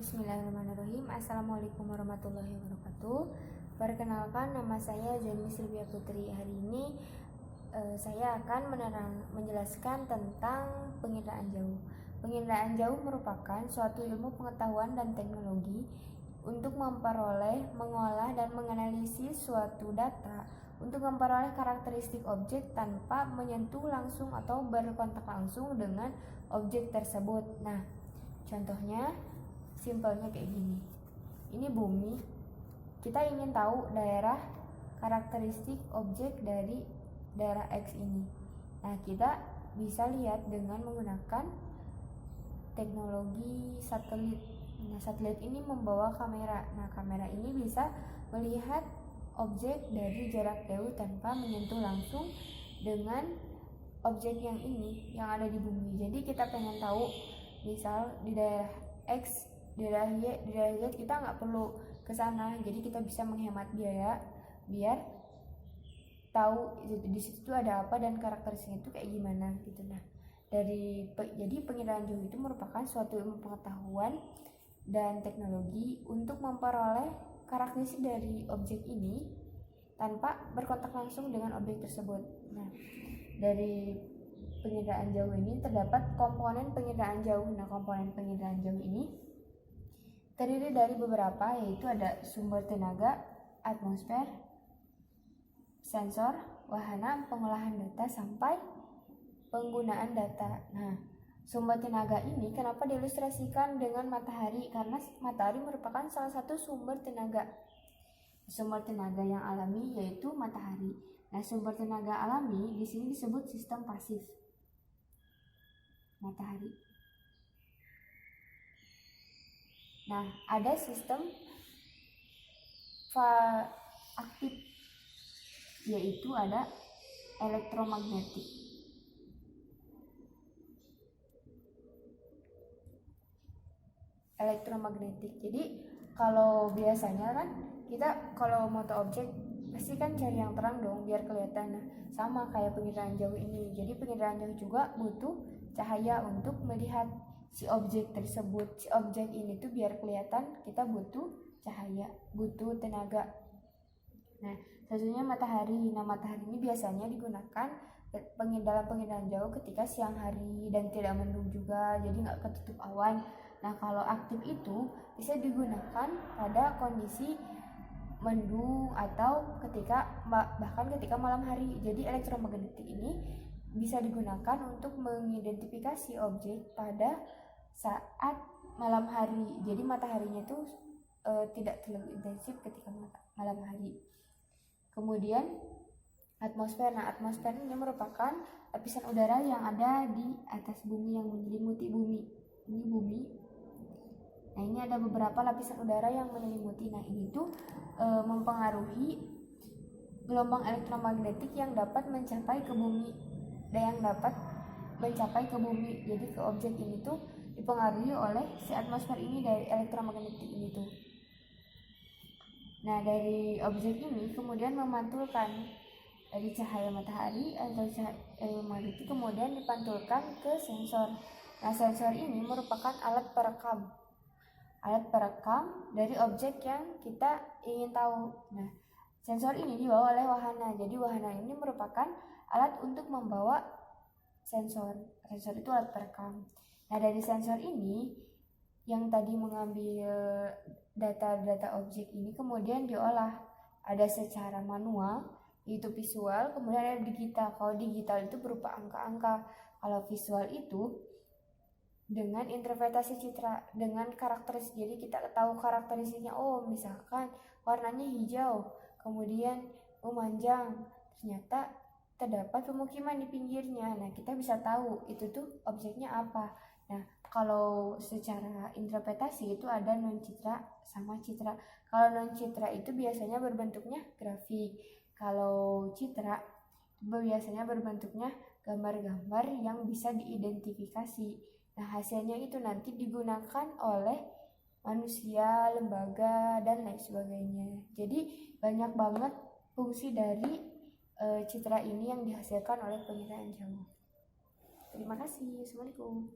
Bismillahirrahmanirrahim. Assalamualaikum warahmatullahi wabarakatuh. Perkenalkan, nama saya Zeni Silvia Putri. Hari ini saya akan menjelaskan tentang penginderaan jauh. Penginderaan jauh merupakan suatu ilmu pengetahuan dan teknologi untuk memperoleh, mengolah, dan menganalisis suatu data untuk memperoleh karakteristik objek tanpa menyentuh langsung atau berkontak langsung dengan objek tersebut. Nah, contohnya simpelnya kayak gini. Ini bumi. Kita ingin tahu daerah karakteristik objek dari daerah X ini. Nah, kita bisa lihat dengan menggunakan teknologi satelit. Nah, satelit ini membawa kamera. Nah, kamera ini bisa melihat objek dari jarak jauh tanpa menyentuh langsung dengan objek yang ini yang ada di bumi. Jadi kita pengen tahu misal di daerah X, di daerah Y, di daerah Z, kita nggak perlu ke sana. Jadi kita bisa menghemat biaya biar tahu di situ ada apa dan karakteristiknya itu kayak gimana gitu. Nah, jadi penginderaan jauh itu merupakan suatu ilmu pengetahuan dan teknologi untuk memperoleh karakteristik dari objek ini tanpa berkontak langsung dengan objek tersebut. Nah, dari penginderaan jauh ini terdapat komponen penginderaan jauh. Nah, komponen penginderaan jauh ini terdiri dari beberapa, yaitu ada sumber tenaga, atmosfer, sensor, wahana pengolahan data, sampai penggunaan data. Nah, sumber tenaga ini kenapa diilustrasikan dengan matahari? Karena matahari merupakan salah satu sumber tenaga. Sumber tenaga yang alami yaitu matahari. Nah, sumber tenaga alami di sini disebut sistem pasif. Matahari. Nah, ada sistem aktif, yaitu ada elektromagnetik. Jadi kalau biasanya kan kita kalau moto objek pasti kan cari yang terang dong biar kelihatan. Nah, sama kayak penginderaan jauh ini. Jadi penginderaan jauh juga butuh cahaya untuk melihat si objek tersebut. Si objek ini tuh biar kelihatan kita butuh cahaya, butuh tenaga. Nah, satunya matahari. Nah, matahari ini biasanya digunakan dalam penginderaan jauh ketika siang hari dan tidak mendung juga, jadi nggak ketutup awan. Nah, kalau aktif itu bisa digunakan pada kondisi mendung atau bahkan ketika malam hari. Jadi elektromagnetik ini bisa digunakan untuk mengidentifikasi objek pada saat malam hari. Jadi mataharinya itu tidak terlalu intensif ketika malam hari. Kemudian atmosfer. Nah, atmosfer ini merupakan lapisan udara yang ada di atas bumi yang menyelimuti bumi. Ini bumi. Nah, ini ada beberapa lapisan udara yang menyelimuti. Nah, ini tuh mempengaruhi gelombang elektromagnetik yang dapat mencapai ke bumi Jadi ke objek ini tuh dipengaruhi oleh si atmosfer ini dari elektromagnetik ini tuh. Nah, dari objek ini kemudian memantulkan dari cahaya matahari atau cahaya elektromagnetik kemudian dipantulkan ke sensor. Nah, sensor ini merupakan alat perekam dari objek yang kita ingin tahu. Nah, sensor ini dibawa oleh wahana. Jadi wahana ini merupakan alat untuk membawa sensor. Sensor itu alat perekam. Nah, dari sensor ini yang tadi mengambil data-data objek ini kemudian diolah. Ada secara manual, yaitu visual, kemudian ada digital. Kalau digital itu berupa angka-angka. Kalau visual itu dengan interpretasi citra, dengan karakteristik. Jadi kita tahu karakteristiknya, misalkan warnanya hijau, kemudian memanjang, ternyata terdapat pemukiman di pinggirnya. Nah, kita bisa tahu itu tuh objeknya apa. Nah, kalau secara interpretasi itu ada non citra sama citra. Kalau non citra itu biasanya berbentuknya grafik. Kalau citra biasanya berbentuknya gambar-gambar yang bisa diidentifikasi. Nah, hasilnya itu nanti digunakan oleh manusia, lembaga, dan lain sebagainya. Jadi banyak banget fungsi dari citra ini yang dihasilkan oleh penginderaan jauh. Terima kasih. Assalamualaikum.